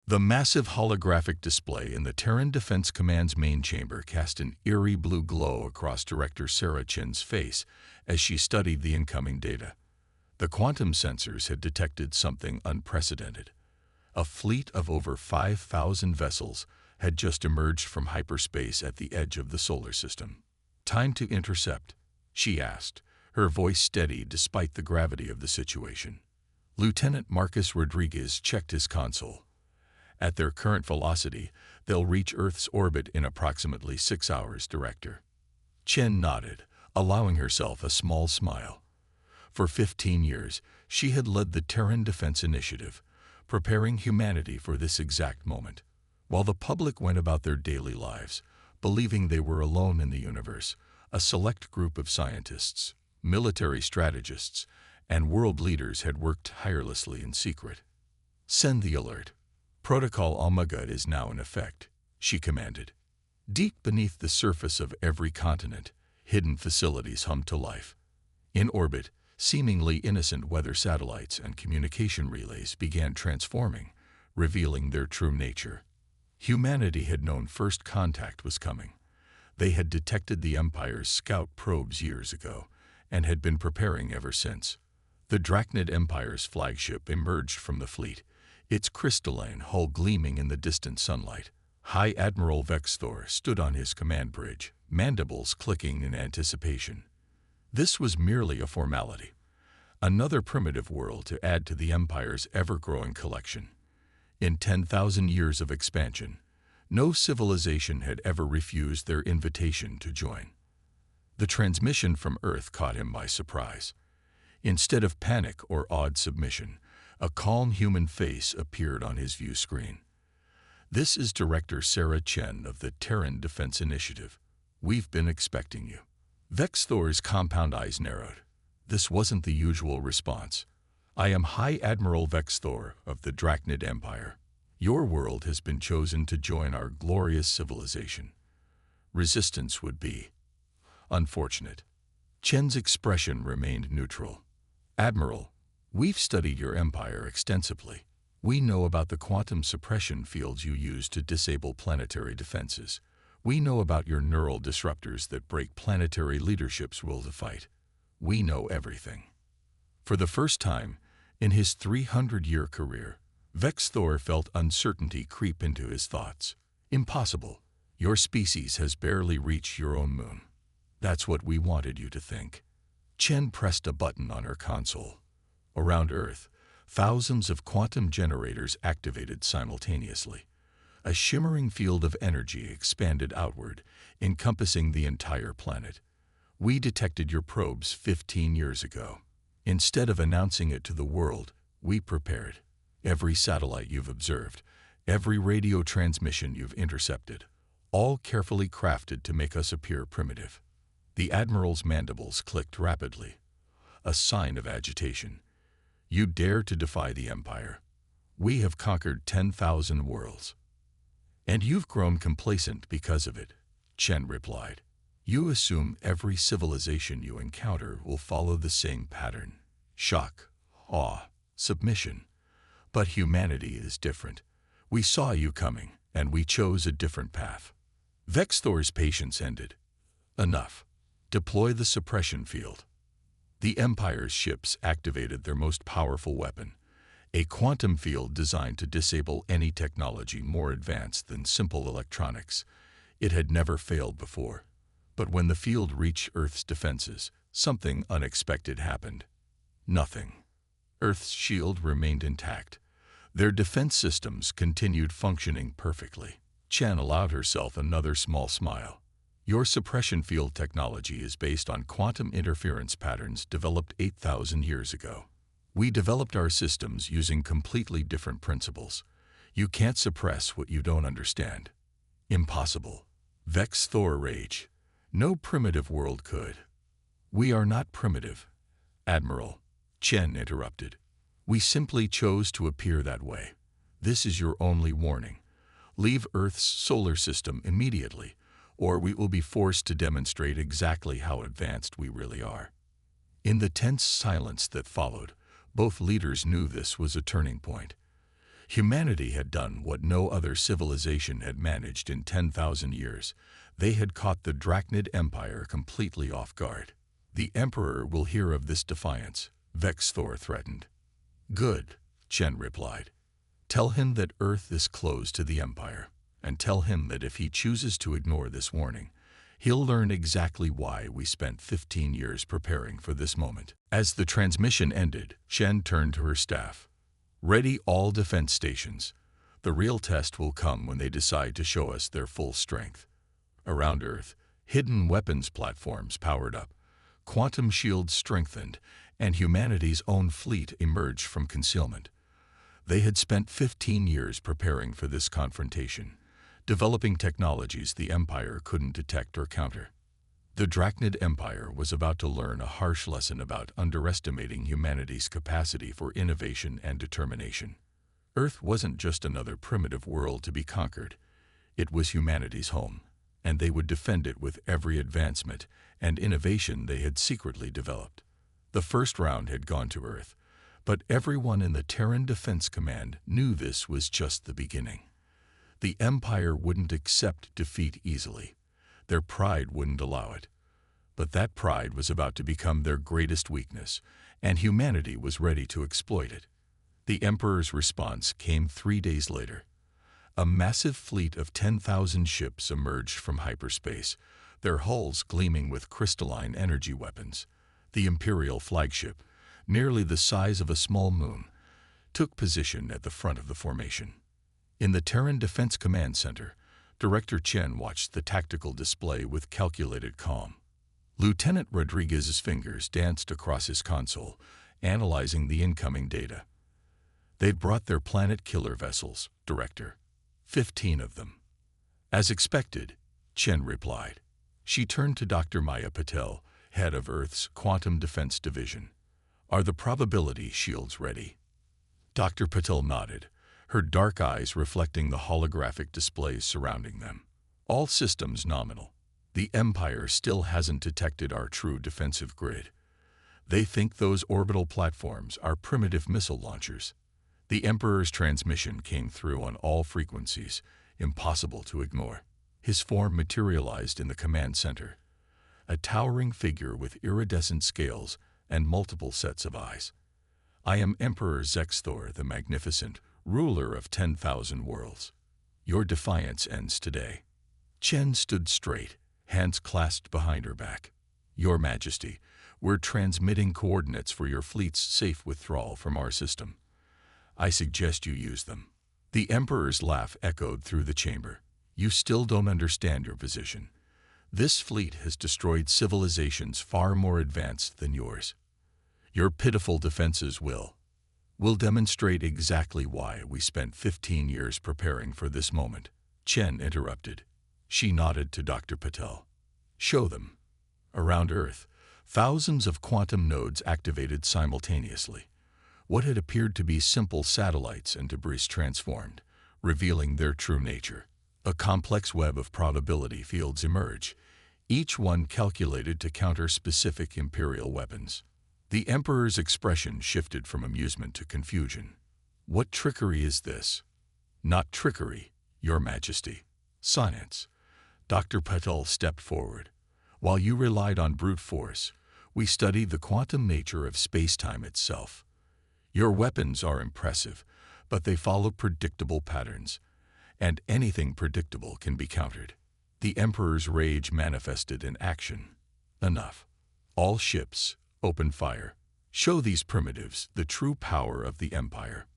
The massive holographic display in the Terran Defense Command's main chamber cast an eerie blue glow across Director Sarah Chen's face as she studied the incoming data. The quantum sensors had detected something unprecedented. A fleet of over 5,000 vessels had just emerged from hyperspace at the edge of the solar system. "Time to intercept?" she asked, her voice steady despite the gravity of the situation. Lieutenant Marcus Rodriguez checked his console. "At their current velocity, they'll reach Earth's orbit in approximately 6 hours, Director." Chen nodded, allowing herself a small smile. For 15 years, she had led the Terran Defense Initiative, preparing humanity for this exact moment. While the public went about their daily lives, believing they were alone in the universe, a select group of scientists, military strategists, and world leaders had worked tirelessly in secret. "Send the alert. Protocol Omega is now in effect," she commanded. Deep beneath the surface of every continent, hidden facilities hummed to life. In orbit, seemingly innocent weather satellites and communication relays began transforming, revealing their true nature. Humanity had known first contact was coming. They had detected the Empire's scout probes years ago and had been preparing ever since. The Drachnid Empire's flagship emerged from the fleet, its crystalline hull gleaming in the distant sunlight. High Admiral Vexthor stood on his command bridge, mandibles clicking in anticipation. This was merely a formality, another primitive world to add to the Empire's ever-growing collection. In 10,000 years of expansion, no civilization had ever refused their invitation to join. The transmission from Earth caught him by surprise. Instead of panic or awed submission, a calm human face appeared on his view screen. "This is Director Sarah Chen of the Terran Defense Initiative. We've been expecting you." Vexthor's compound eyes narrowed. This wasn't the usual response. "I am High Admiral Vexthor of the Drachnid Empire. Your world has been chosen to join our glorious civilization. Resistance would be unfortunate." Chen's expression remained neutral. "Admiral, we've studied your empire extensively. We know about the quantum suppression fields you use to disable planetary defenses. We know about your neural disruptors that break planetary leadership's will to fight. We know everything." For the first time in his 300-year career, Vexthor felt uncertainty creep into his thoughts. "Impossible. Your species has barely reached your own moon. That's what we wanted you to think." Chen pressed a button on her console. Around Earth, thousands of quantum generators activated simultaneously. A shimmering field of energy expanded outward, encompassing the entire planet. "We detected your probes 15 years ago. Instead of announcing it to the world, we prepared. Every satellite you've observed, every radio transmission you've intercepted, all carefully crafted to make us appear primitive." The Admiral's mandibles clicked rapidly, a sign of agitation. "You dare to defy the Empire? We have conquered 10,000 worlds. And you've grown complacent because of it," Chen replied. "You assume every civilization you encounter will follow the same pattern: shock, awe, submission. But humanity is different. We saw you coming, and we chose a different path." Vexthor's patience ended. "Enough. Deploy the suppression field." The Empire's ships activated their most powerful weapon, a quantum field designed to disable any technology more advanced than simple electronics. It had never failed before. But when the field reached Earth's defenses, something unexpected happened. Nothing. Earth's shield remained intact. Their defense systems continued functioning perfectly. Chen allowed herself another small smile. "Your suppression field technology is based on quantum interference patterns developed 8,000 years ago. We developed our systems using completely different principles. You can't suppress what you don't understand." "Impossible." Vexthor raged. "No primitive world could." "We are not primitive, Admiral," Chen interrupted. "We simply chose to appear that way. This is your only warning. Leave Earth's solar system immediately, or we will be forced to demonstrate exactly how advanced we really are." In the tense silence that followed, both leaders knew this was a turning point. Humanity had done what no other civilization had managed in 10,000 years. They had caught the Drachnid Empire completely off guard. "The Emperor will hear of this defiance," Vexthor threatened. "Good," Chen replied. "Tell him that Earth is closed to the Empire, and tell him that if he chooses to ignore this warning, he'll learn exactly why we spent 15 years preparing for this moment." As the transmission ended, Chen turned to her staff. "Ready all defense stations. The real test will come when they decide to show us their full strength." Around Earth, hidden weapons platforms powered up, quantum shields strengthened, and humanity's own fleet emerged from concealment. They had spent 15 years preparing for this confrontation, developing technologies the Empire couldn't detect or counter. The Drachnid Empire was about to learn a harsh lesson about underestimating humanity's capacity for innovation and determination. Earth wasn't just another primitive world to be conquered. It was humanity's home, and they would defend it with every advancement and innovation they had secretly developed. The first round had gone to Earth, but everyone in the Terran Defense Command knew this was just the beginning. The Empire wouldn't accept defeat easily. Their pride wouldn't allow it. But that pride was about to become their greatest weakness, and humanity was ready to exploit it. The Emperor's response came 3 days later. A massive fleet of 10,000 ships emerged from hyperspace, their hulls gleaming with crystalline energy weapons. The Imperial flagship, nearly the size of a small moon, took position at the front of the formation. In the Terran Defense Command Center, Director Chen watched the tactical display with calculated calm. Lieutenant Rodriguez's fingers danced across his console, analyzing the incoming data. "They've brought their planet killer vessels, Director. 15 of them." "As expected," Chen replied. She turned to Dr. Maya Patel, head of Earth's Quantum Defense Division. "Are the probability shields ready?" Dr. Patel nodded, her dark eyes reflecting the holographic displays surrounding them. "All systems nominal. The Empire still hasn't detected our true defensive grid. They think those orbital platforms are primitive missile launchers." The Emperor's transmission came through on all frequencies, impossible to ignore. His form materialized in the command center, a towering figure with iridescent scales and multiple sets of eyes. "I am Emperor Zexthor the Magnificent, ruler of 10,000 worlds. Your defiance ends today." Chen stood straight, hands clasped behind her back. "Your Majesty, we're transmitting coordinates for your fleet's safe withdrawal from our system. I suggest you use them." The Emperor's laugh echoed through the chamber. "You still don't understand your position. This fleet has destroyed civilizations far more advanced than yours. Your pitiful defenses will demonstrate exactly why we spent 15 years preparing for this moment." Chen interrupted. She nodded to Dr. Patel. "Show them." Around Earth, thousands of quantum nodes activated simultaneously. What had appeared to be simple satellites and debris transformed, revealing their true nature. A complex web of probability fields emerged, each one calculated to counter specific Imperial weapons. The Emperor's expression shifted from amusement to confusion. "What trickery is this?" "Not trickery, Your Majesty. Science." Dr. Patel stepped forward. "While you relied on brute force, we studied the quantum nature of space-time itself. Your weapons are impressive, but they follow predictable patterns, and anything predictable can be countered." The Emperor's rage manifested in action. "Enough. All ships, open fire. Show these primitives the true power of the Empire."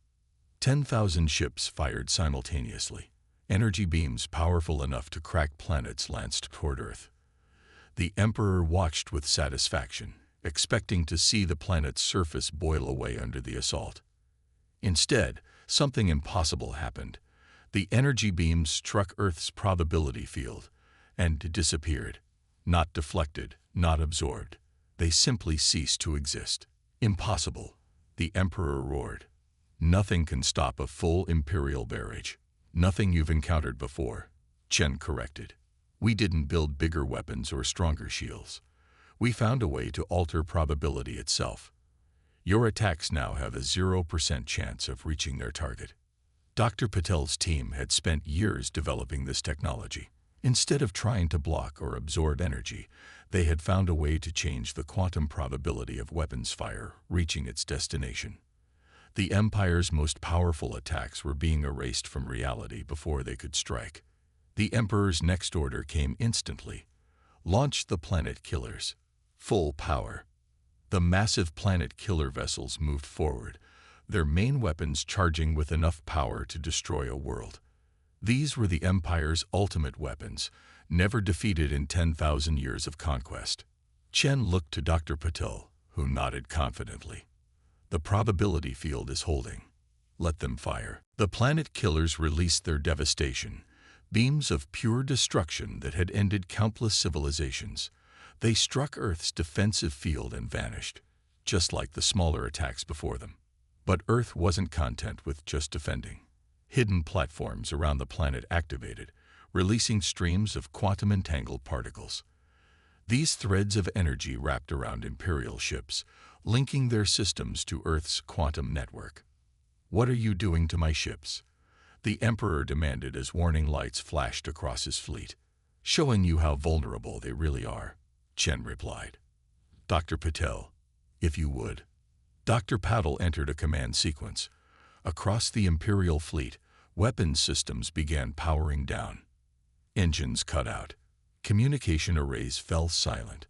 10,000 ships fired simultaneously, energy beams powerful enough to crack planets lanced toward Earth. The Emperor watched with satisfaction, expecting to see the planet's surface boil away under the assault. Instead, something impossible happened. The energy beams struck Earth's probability field and disappeared. Not deflected, not absorbed. They simply ceased to exist. "Impossible," the Emperor roared. "Nothing can stop a full Imperial barrage." "Nothing you've encountered before," Chen corrected. "We didn't build bigger weapons or stronger shields. We found a way to alter probability itself. Your attacks now have a 0% chance of reaching their target." Dr. Patel's team had spent years developing this technology. Instead of trying to block or absorb energy, they had found a way to change the quantum probability of weapons fire reaching its destination. The Empire's most powerful attacks were being erased from reality before they could strike. The Emperor's next order came instantly. Launch the planet killers. Full power. The massive planet killer vessels moved forward, their main weapons charging with enough power to destroy a world. These were the Empire's ultimate weapons, never defeated in 10,000 years of conquest. Chen looked to Dr. Patel, who nodded confidently. The probability field is holding. Let them fire. The planet killers released their devastation, beams of pure destruction that had ended countless civilizations. They struck Earth's defensive field and vanished, just like the smaller attacks before them. But Earth wasn't content with just defending. Hidden platforms around the planet activated, releasing streams of quantum-entangled particles. These threads of energy wrapped around Imperial ships, linking their systems to Earth's quantum network. "What are you doing to my ships?" the Emperor demanded as warning lights flashed across his fleet. "Showing you how vulnerable they really are," Chen replied. "Dr. Patel, if you would." Dr. Patel entered a command sequence. Across the Imperial fleet, weapons systems began powering down. Engines cut out. Communication arrays fell silent.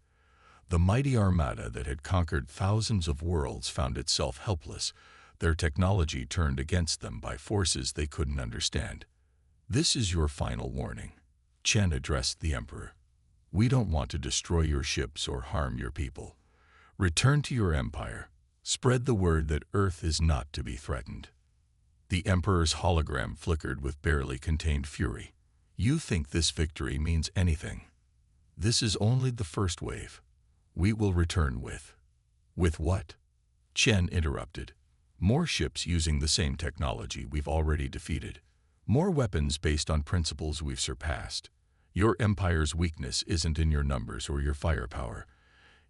The mighty armada that had conquered thousands of worlds found itself helpless, their technology turned against them by forces they couldn't understand. "This is your final warning," Chen addressed the Emperor. "We don't want to destroy your ships or harm your people. Return to your empire. Spread the word that Earth is not to be threatened." The Emperor's hologram flickered with barely contained fury. "You think this victory means anything? This is only the first wave. We will return with..." "With what?" Chen interrupted. "More ships using the same technology we've already defeated. More weapons based on principles we've surpassed. Your empire's weakness isn't in your numbers or your firepower.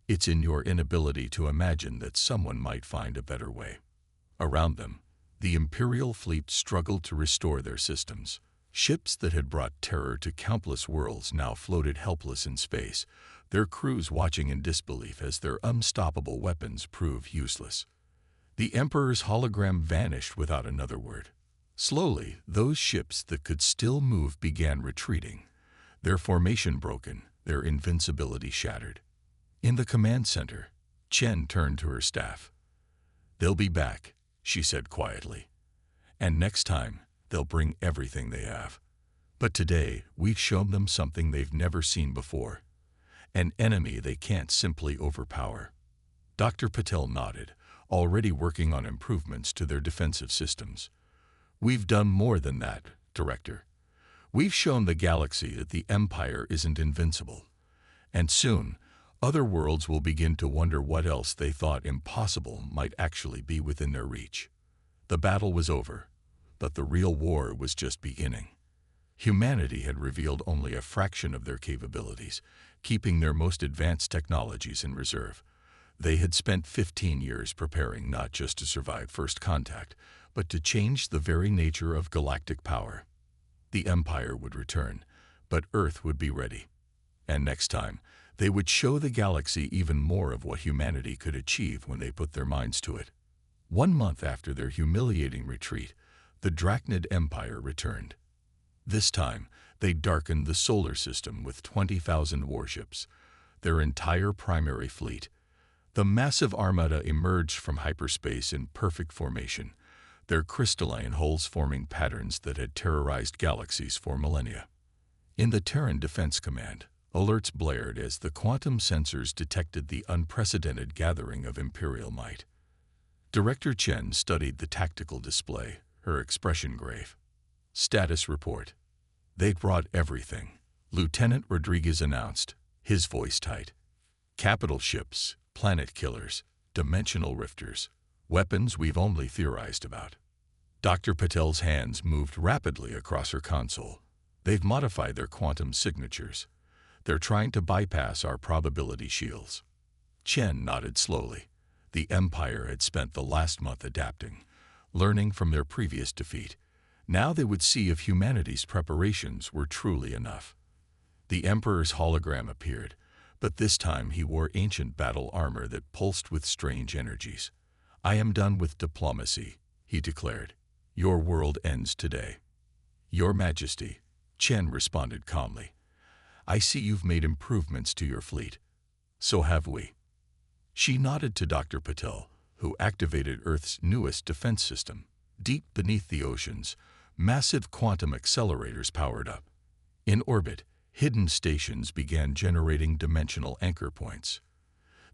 It's in your inability to imagine that someone might find a better way." Around them, the Imperial fleet struggled to restore their systems. Ships that had brought terror to countless worlds now floated helpless in space, their crews watching in disbelief as their unstoppable weapons proved useless. The Emperor's hologram vanished without another word. Slowly, those ships that could still move began retreating, their formation broken, their invincibility shattered. In the command center, Chen turned to her staff. "They'll be back," she said quietly. "And next time, they'll bring everything they have. But today, we've shown them something they've never seen before. An enemy they can't simply overpower." Dr. Patel nodded, already working on improvements to their defensive systems. "We've done more than that, Director. We've shown the galaxy that the Empire isn't invincible. And soon, other worlds will begin to wonder what else they thought impossible might actually be within their reach." The battle was over, but the real war was just beginning. Humanity had revealed only a fraction of their capabilities, keeping their most advanced technologies in reserve. They had spent 15 years preparing not just to survive first contact, but to change the very nature of galactic power. The Empire would return, but Earth would be ready. And next time, they would show the galaxy even more of what humanity could achieve when they put their minds to it. 1 month after their humiliating retreat, the Drachnid Empire returned. This time, they darkened the solar system with 20,000 warships, their entire primary fleet. The massive armada emerged from hyperspace in perfect formation, their crystalline hulls forming patterns that had terrorized galaxies for millennia. In the Terran Defense Command, alerts blared as the quantum sensors detected the unprecedented gathering of Imperial might. Director Chen studied the tactical display, her expression grave. "Status report." "They'd brought everything," Lieutenant Rodriguez announced, his voice tight. "Capital ships, planet killers, dimensional rifters, weapons we've only theorized about." Dr. Patel's hands moved rapidly across her console. "They've modified their quantum signatures. They're trying to bypass our probability shields." Chen nodded slowly. The Empire had spent the last month adapting, learning from their previous defeat. Now they would see if humanity's preparations were truly enough. The Emperor's hologram appeared, but this time he wore ancient battle armor that pulsed with strange energies. "I am done with diplomacy," he declared. "Your world ends today." "Your Majesty," Chen responded calmly. "I see you've made improvements to your fleet." "So have we." She nodded to Dr. Patel, who activated Earth's newest defense system. Deep beneath the oceans, massive quantum accelerators powered up. In orbit, hidden stations began generating dimensional anchor points.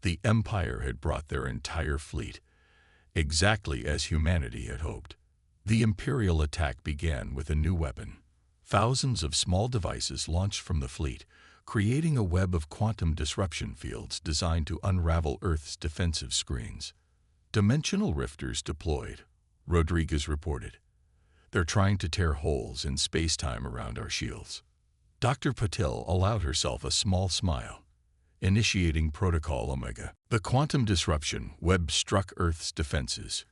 The Empire had brought their entire fleet, exactly as humanity had hoped. The Imperial attack began with a new weapon. Thousands of small devices launched from the fleet, creating a web of quantum disruption fields designed to unravel Earth's defensive screens. "Dimensional rifters deployed," Rodriguez reported. "They're trying to tear holes in space-time around our shields." Dr. Patel allowed herself a small smile. Initiating Protocol Omega. The quantum disruption web struck Earth's defenses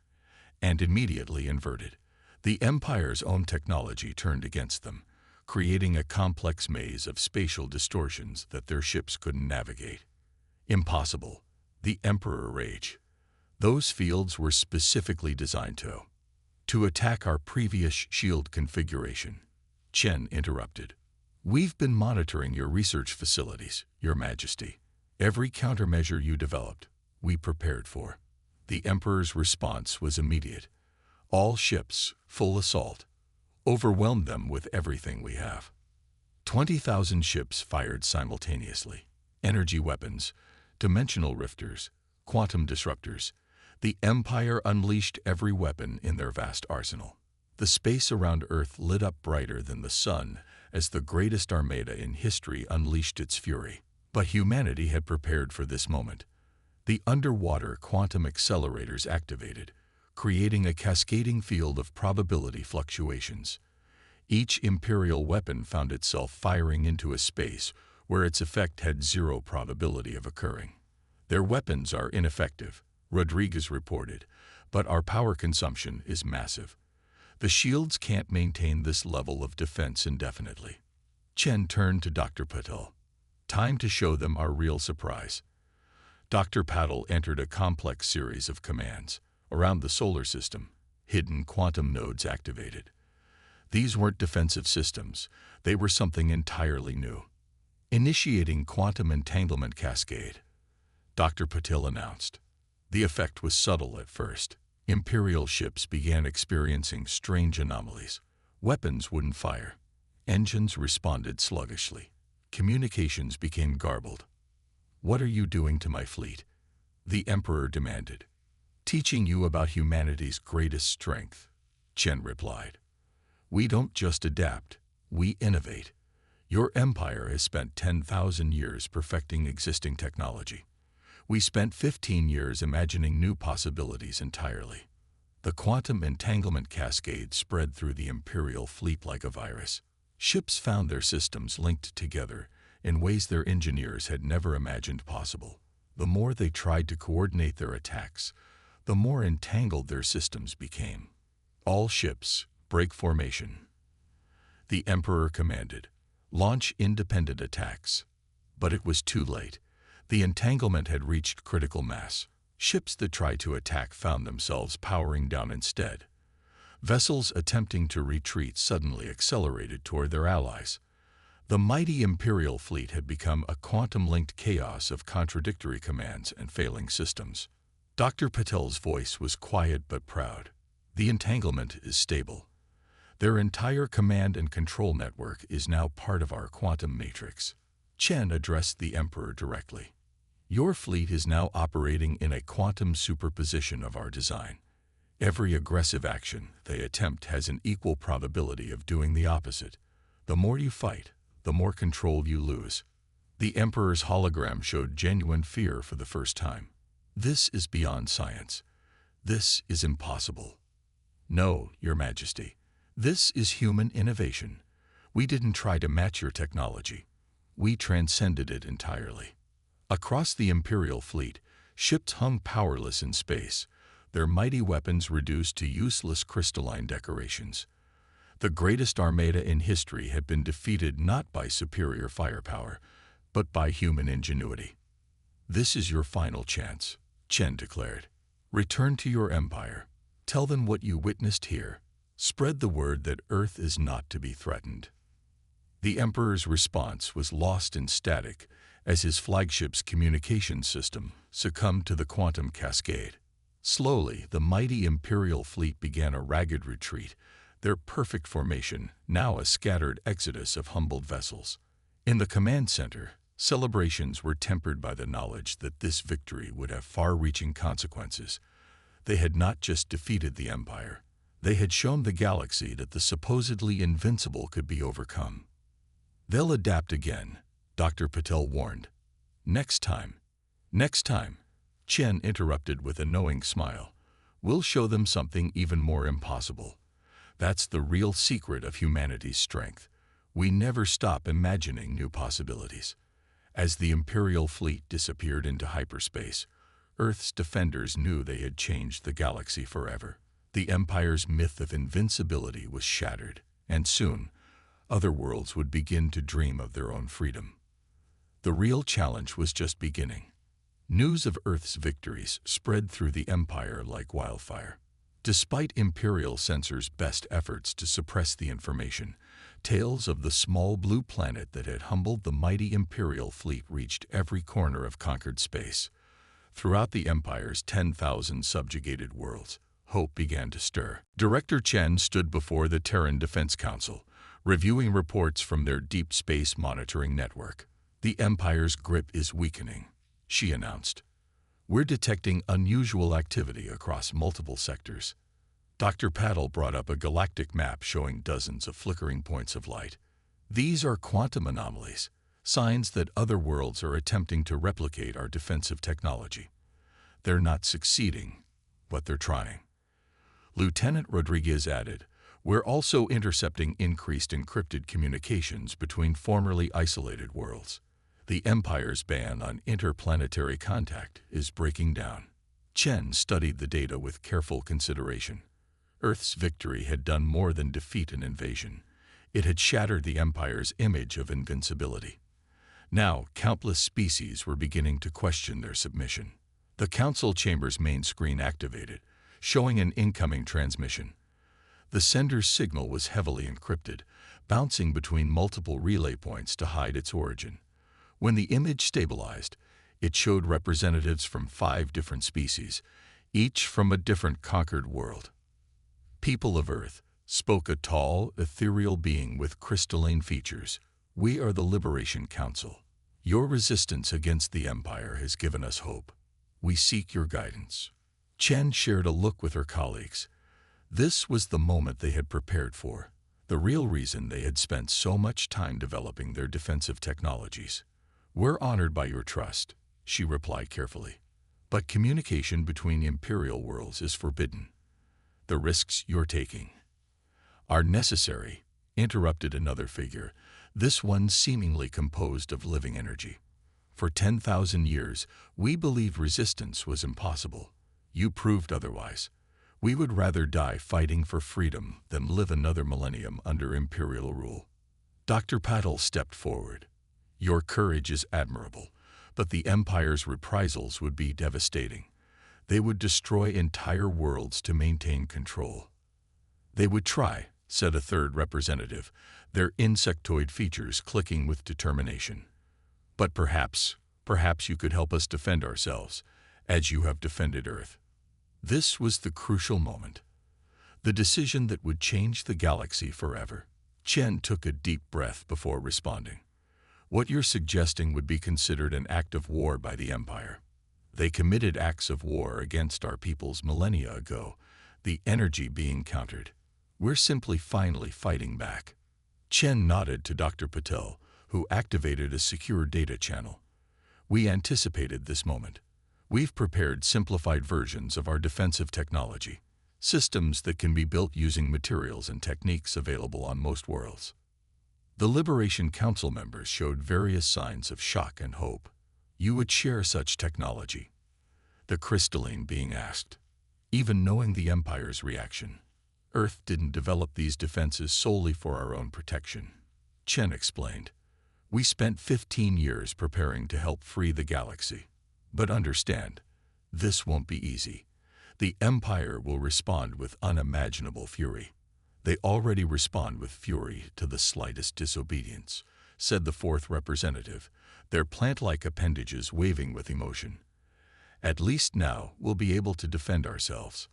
and immediately inverted. The Empire's own technology turned against them, creating a complex maze of spatial distortions that their ships couldn't navigate. "Impossible," the Emperor raged. "Those fields were specifically designed to attack our previous shield configuration." Chen interrupted. "We've been monitoring your research facilities, Your Majesty. Every countermeasure you developed, we prepared for." The Emperor's response was immediate. "All ships, full assault. Overwhelm them with everything we have." 20,000 ships fired simultaneously. Energy weapons, dimensional rifters, quantum disruptors. The Empire unleashed every weapon in their vast arsenal. The space around Earth lit up brighter than the sun as the greatest armada in history unleashed its fury. But humanity had prepared for this moment. The underwater quantum accelerators activated, creating a cascading field of probability fluctuations. Each Imperial weapon found itself firing into a space where its effect had zero probability of occurring. "Their weapons are ineffective," Rodriguez reported, "but our power consumption is massive. The shields can't maintain this level of defense indefinitely." Chen turned to Dr. Patel. "Time to show them our real surprise." Dr. Patel entered a complex series of commands. Around the solar system, hidden quantum nodes activated. These weren't defensive systems, they were something entirely new. "Initiating quantum entanglement cascade," Dr. Patel announced. The effect was subtle at first. Imperial ships began experiencing strange anomalies. Weapons wouldn't fire. Engines responded sluggishly. Communications became garbled. "What are you doing to my fleet?" the Emperor demanded. "Teaching you about humanity's greatest strength," Chen replied. "We don't just adapt, we innovate. Your empire has spent 10,000 years perfecting existing technology. We spent 15 years imagining new possibilities entirely." The quantum entanglement cascade spread through the Imperial fleet like a virus. Ships found their systems linked together in ways their engineers had never imagined possible. The more they tried to coordinate their attacks, the more entangled their systems became. "All ships, break formation," the Emperor commanded. "Launch independent attacks." But it was too late. The entanglement had reached critical mass. Ships that tried to attack found themselves powering down instead. Vessels attempting to retreat suddenly accelerated toward their allies. The mighty Imperial fleet had become a quantum-linked chaos of contradictory commands and failing systems. Dr. Patel's voice was quiet but proud. "The entanglement is stable. Their entire command and control network is now part of our quantum matrix." Chen addressed the Emperor directly. "Your fleet is now operating in a quantum superposition of our design. Every aggressive action they attempt has an equal probability of doing the opposite. The more you fight, the more control you lose." The Emperor's hologram showed genuine fear for the first time. "This is beyond science. This is impossible." "No, Your Majesty. This is human innovation. We didn't try to match your technology. We transcended it entirely." Across the Imperial fleet, ships hung powerless in space, their mighty weapons reduced to useless crystalline decorations. The greatest armada in history had been defeated not by superior firepower, but by human ingenuity. "This is your final chance," Chen declared. "Return to your empire. Tell them what you witnessed here. Spread the word that Earth is not to be threatened." The Emperor's response was lost in static as his flagship's communication system succumbed to the quantum cascade. Slowly, the mighty Imperial fleet began a ragged retreat, their perfect formation now a scattered exodus of humbled vessels. In the command center, celebrations were tempered by the knowledge that this victory would have far-reaching consequences. They had not just defeated the Empire, they had shown the galaxy that the supposedly invincible could be overcome. "They'll adapt again," Dr. Patel warned. Next time, Chen interrupted with a knowing smile. "We'll show them something even more impossible. That's the real secret of humanity's strength. We never stop imagining new possibilities." As the Imperial fleet disappeared into hyperspace, Earth's defenders knew they had changed the galaxy forever. The Empire's myth of invincibility was shattered, and soon, other worlds would begin to dream of their own freedom. The real challenge was just beginning. News of Earth's victories spread through the Empire like wildfire. Despite Imperial censors' best efforts to suppress the information, tales of the small blue planet that had humbled the mighty Imperial fleet reached every corner of conquered space. Throughout the Empire's 10,000 subjugated worlds, hope began to stir. Director Chen stood before the Terran Defense Council, reviewing reports from their deep space monitoring network. "The Empire's grip is weakening," she announced. "We're detecting unusual activity across multiple sectors." Dr. Patel brought up a galactic map showing dozens of flickering points of light. "These are quantum anomalies, signs that other worlds are attempting to replicate our defensive technology. They're not succeeding, but they're trying." Lieutenant Rodriguez added, "We're also intercepting increased encrypted communications between formerly isolated worlds. The Empire's ban on interplanetary contact is breaking down." Chen studied the data with careful consideration. Earth's victory had done more than defeat an invasion. It had shattered the Empire's image of invincibility. Now, countless species were beginning to question their submission. The Council Chamber's main screen activated, showing an incoming transmission. The sender's signal was heavily encrypted, bouncing between multiple relay points to hide its origin. When the image stabilized, it showed representatives from 5 different species, each from a different conquered world. "People of Earth," spoke a tall, ethereal being with crystalline features. "We are the Liberation Council. Your resistance against the Empire has given us hope. We seek your guidance." Chen shared a look with her colleagues. This was the moment they had prepared for, the real reason they had spent so much time developing their defensive technologies. "We're honored by your trust," she replied carefully. "But communication between Imperial worlds is forbidden. The risks you're taking are necessary," interrupted another figure, this one seemingly composed of living energy. "For 10,000 years, we believed resistance was impossible. You proved otherwise. We would rather die fighting for freedom than live another millennium under Imperial rule." Dr. Patel stepped forward. "Your courage is admirable, but the Empire's reprisals would be devastating. They would destroy entire worlds to maintain control." "They would try," said a third representative, their insectoid features clicking with determination. "But perhaps you could help us defend ourselves, as you have defended Earth." This was the crucial moment, the decision that would change the galaxy forever. Chen took a deep breath before responding. "What you're suggesting would be considered an act of war by the Empire. They committed acts of war against our peoples millennia ago, the energy being countered. We're simply finally fighting back." Chen nodded to Dr. Patel, who activated a secure data channel. "We anticipated this moment. We've prepared simplified versions of our defensive technology, systems that can be built using materials and techniques available on most worlds." The Liberation Council members showed various signs of shock and hope. "You would share such technology?" the crystalline being asked. "Even knowing the Empire's reaction?" Earth didn't develop these defenses solely for our own protection, Chen explained. We spent 15 years preparing to help free the galaxy. But understand, this won't be easy. The Empire will respond with unimaginable fury. They already respond with fury to the slightest disobedience, said the fourth representative, their plant-like appendages waving with emotion. At least now we'll be able to defend ourselves.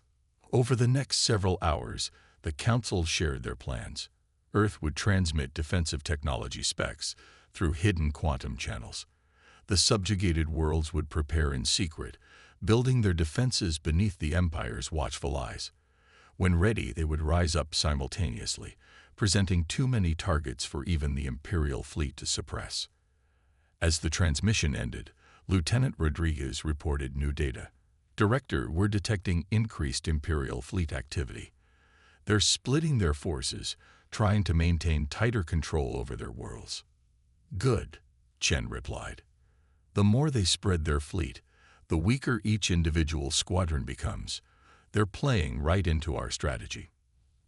Over the next several hours, the Council shared their plans. Earth would transmit defensive technology specs through hidden quantum channels. The subjugated worlds would prepare in secret, building their defenses beneath the Empire's watchful eyes. When ready, they would rise up simultaneously, presenting too many targets for even the Imperial fleet to suppress. As the transmission ended, Lieutenant Rodriguez reported new data. Director, we're detecting increased Imperial fleet activity. They're splitting their forces, trying to maintain tighter control over their worlds. Good, Chen replied. The more they spread their fleet, the weaker each individual squadron becomes. They're playing right into our strategy.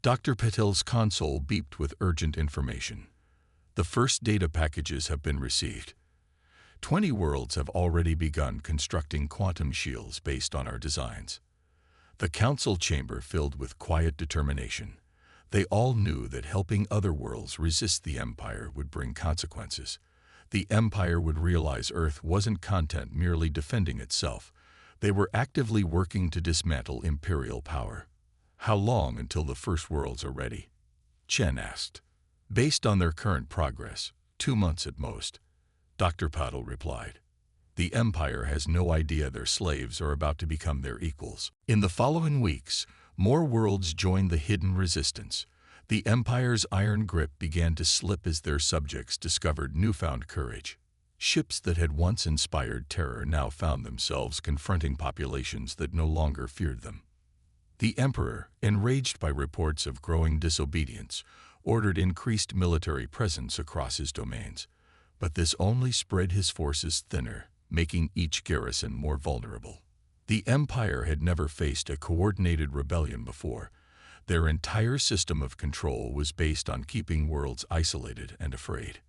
Dr. Patel's console beeped with urgent information. The first data packages have been received. 20 worlds have already begun constructing quantum shields based on our designs. The council chamber filled with quiet determination. They all knew that helping other worlds resist the Empire would bring consequences. The Empire would realize Earth wasn't content merely defending itself. They were actively working to dismantle Imperial power. How long until the first worlds are ready? Chen asked. Based on their current progress, 2 months at most, Dr. Patel replied. The Empire has no idea their slaves are about to become their equals. In the following weeks, more worlds joined the hidden resistance. The Empire's iron grip began to slip as their subjects discovered newfound courage. Ships that had once inspired terror now found themselves confronting populations that no longer feared them. The Emperor, enraged by reports of growing disobedience, ordered increased military presence across his domains. But this only spread his forces thinner, making each garrison more vulnerable. The Empire had never faced a coordinated rebellion before. Their entire system of control was based on keeping worlds isolated and afraid.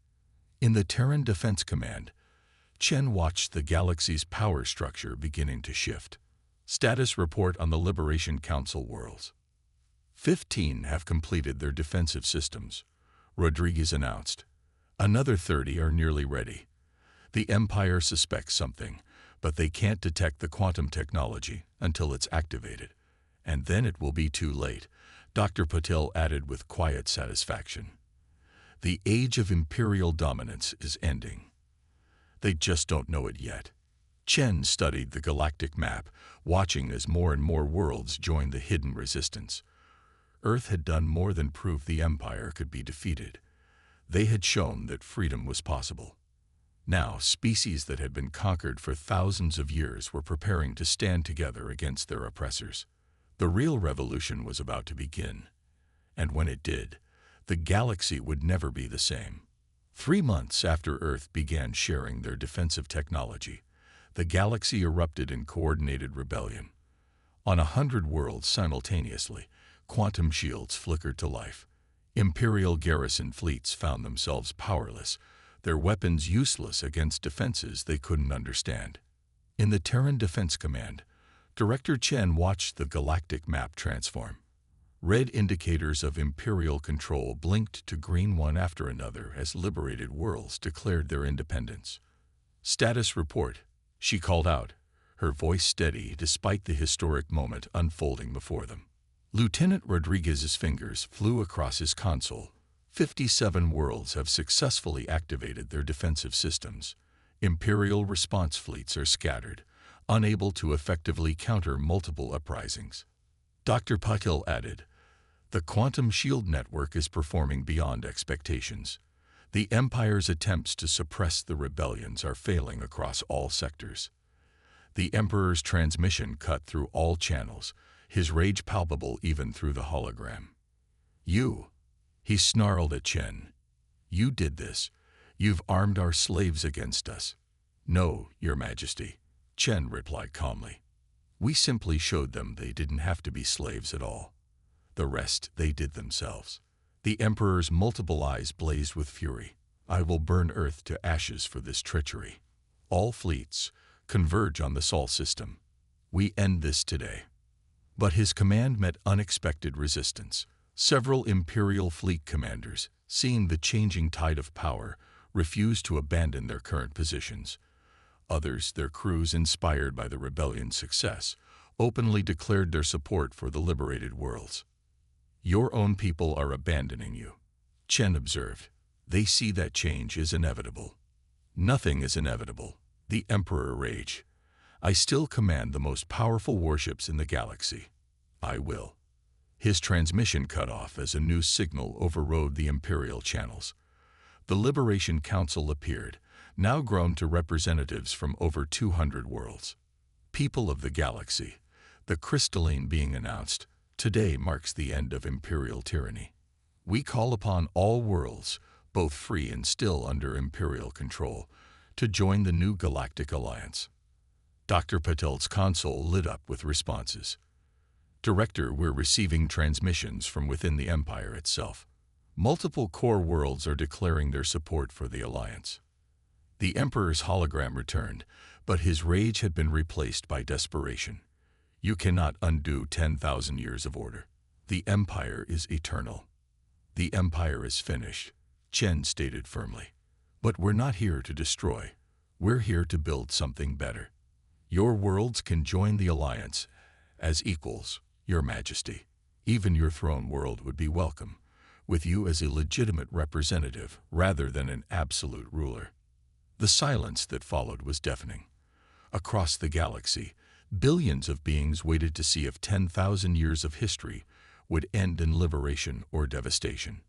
In the Terran Defense Command, Chen watched the galaxy's power structure beginning to shift. Status report on the Liberation Council worlds. 15 have completed their defensive systems, Rodriguez announced. Another 30 are nearly ready. The Empire suspects something, but they can't detect the quantum technology until it's activated. And then it will be too late, Dr. Patel added with quiet satisfaction. The age of Imperial dominance is ending. They just don't know it yet. Chen studied the galactic map, watching as more and more worlds joined the hidden resistance. Earth had done more than prove the Empire could be defeated. They had shown that freedom was possible. Now, species that had been conquered for thousands of years were preparing to stand together against their oppressors. The real revolution was about to begin. And when it did, the galaxy would never be the same. 3 months after Earth began sharing their defensive technology, the galaxy erupted in coordinated rebellion. On 100 worlds simultaneously, quantum shields flickered to life. Imperial garrison fleets found themselves powerless, their weapons useless against defenses they couldn't understand. In the Terran Defense Command, Director Chen watched the galactic map transform. Red indicators of Imperial control blinked to green one after another as liberated worlds declared their independence. Status report, she called out, her voice steady despite the historic moment unfolding before them. Lieutenant Rodriguez's fingers flew across his console. 57 worlds have successfully activated their defensive systems. Imperial response fleets are scattered, unable to effectively counter multiple uprisings. Dr. Patel added, the quantum shield network is performing beyond expectations. The Empire's attempts to suppress the rebellions are failing across all sectors. The Emperor's transmission cut through all channels, his rage palpable even through the hologram. You, he snarled at Chen. You did this. You've armed our slaves against us. No, Your Majesty, Chen replied calmly. We simply showed them they didn't have to be slaves at all. The rest they did themselves. The Emperor's multiple eyes blazed with fury. I will burn Earth to ashes for this treachery. All fleets converge on the Sol system. We end this today. But his command met unexpected resistance. Several Imperial fleet commanders, seeing the changing tide of power, refused to abandon their current positions. Others, their crews inspired by the rebellion's success, openly declared their support for the liberated worlds. Your own people are abandoning you, Chen observed. They see that change is inevitable. Nothing is inevitable, the Emperor raged. I still command the most powerful warships in the galaxy. I will. His transmission cut off as a new signal overrode the Imperial channels. The Liberation Council appeared, now grown to representatives from over 200 worlds. People of the galaxy, the crystalline being announced, today marks the end of Imperial tyranny. We call upon all worlds, both free and still under Imperial control, to join the new Galactic Alliance. Dr. Patel's console lit up with responses. Director, we're receiving transmissions from within the Empire itself. Multiple core worlds are declaring their support for the Alliance. The Emperor's hologram returned, but his rage had been replaced by desperation. You cannot undo 10,000 years of order. The Empire is eternal. The Empire is finished, Chen stated firmly. But we're not here to destroy. We're here to build something better. Your worlds can join the Alliance as equals, Your Majesty. Even your throne world would be welcome, with you as a legitimate representative rather than an absolute ruler. The silence that followed was deafening. Across the galaxy, billions of beings waited to see if 10,000 years of history would end in liberation or devastation.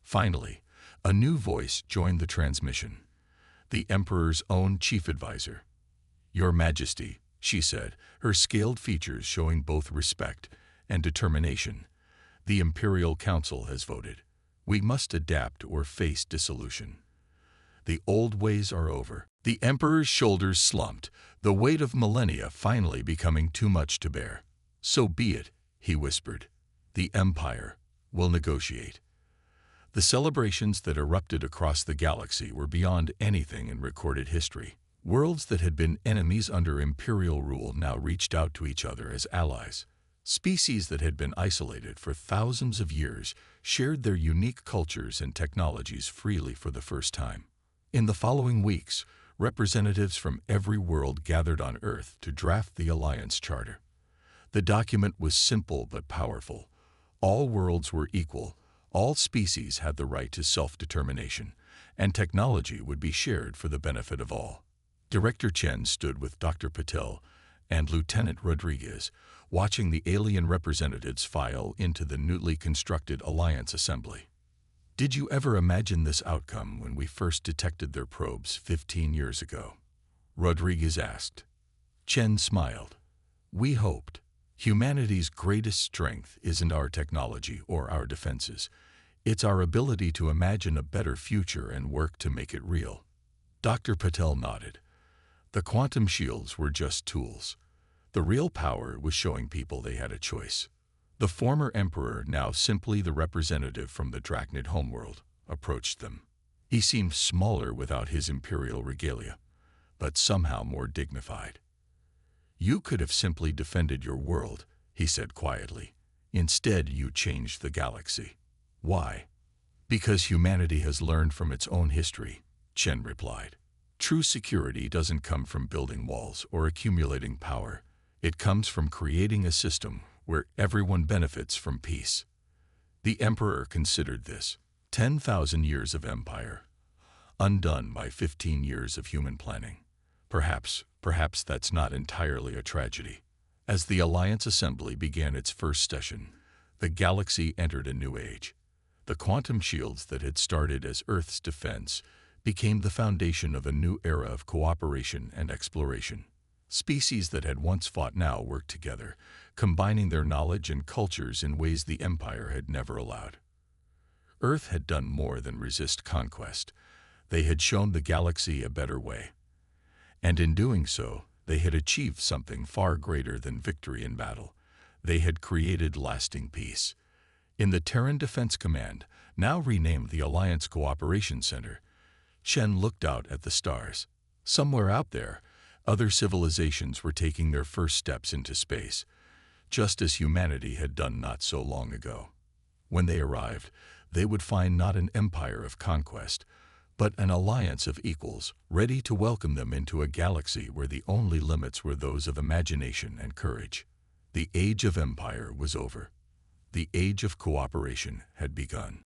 Finally, a new voice joined the transmission. The Emperor's own chief advisor. Your Majesty, she said, her scaled features showing both respect and determination. The Imperial Council has voted. We must adapt or face dissolution. The old ways are over. The Emperor's shoulders slumped, the weight of millennia finally becoming too much to bear. So be it, he whispered. The Empire will negotiate. The celebrations that erupted across the galaxy were beyond anything in recorded history. Worlds that had been enemies under Imperial rule now reached out to each other as allies. Species that had been isolated for thousands of years shared their unique cultures and technologies freely for the first time. In the following weeks, representatives from every world gathered on Earth to draft the Alliance Charter. The document was simple but powerful. All worlds were equal, all species had the right to self-determination, and technology would be shared for the benefit of all. Director Chen stood with Dr. Patel and Lieutenant Rodriguez, watching the alien representatives file into the newly constructed Alliance Assembly. Did you ever imagine this outcome when we first detected their probes 15 years ago? Rodriguez asked. Chen smiled. We hoped. Humanity's greatest strength isn't our technology or our defenses. It's our ability to imagine a better future and work to make it real. Dr. Patel nodded. The quantum shields were just tools. The real power was showing people they had a choice. The former emperor, now simply the representative from the Drachnid homeworld, approached them. He seemed smaller without his imperial regalia, but somehow more dignified. You could have simply defended your world, he said quietly. Instead, you changed the galaxy. Why? Because humanity has learned from its own history, Chen replied. True security doesn't come from building walls or accumulating power. It comes from creating a system where everyone benefits from peace. The emperor considered this. 10,000 years of empire, undone by 15 years of human planning. Perhaps that's not entirely a tragedy. As the Alliance Assembly began its first session, the galaxy entered a new age. The quantum shields that had started as Earth's defense became the foundation of a new era of cooperation and exploration. Species that had once fought now worked together, combining their knowledge and cultures in ways the Empire had never allowed. Earth had done more than resist conquest. They had shown the galaxy a better way. And in doing so, they had achieved something far greater than victory in battle. They had created lasting peace. In the Terran Defense Command, now renamed the Alliance Cooperation Center, Shen looked out at the stars. Somewhere out there, other civilizations were taking their first steps into space, just as humanity had done not so long ago. When they arrived, they would find not an empire of conquest, but an alliance of equals, ready to welcome them into a galaxy where the only limits were those of imagination and courage. The age of empire was over. The age of cooperation had begun.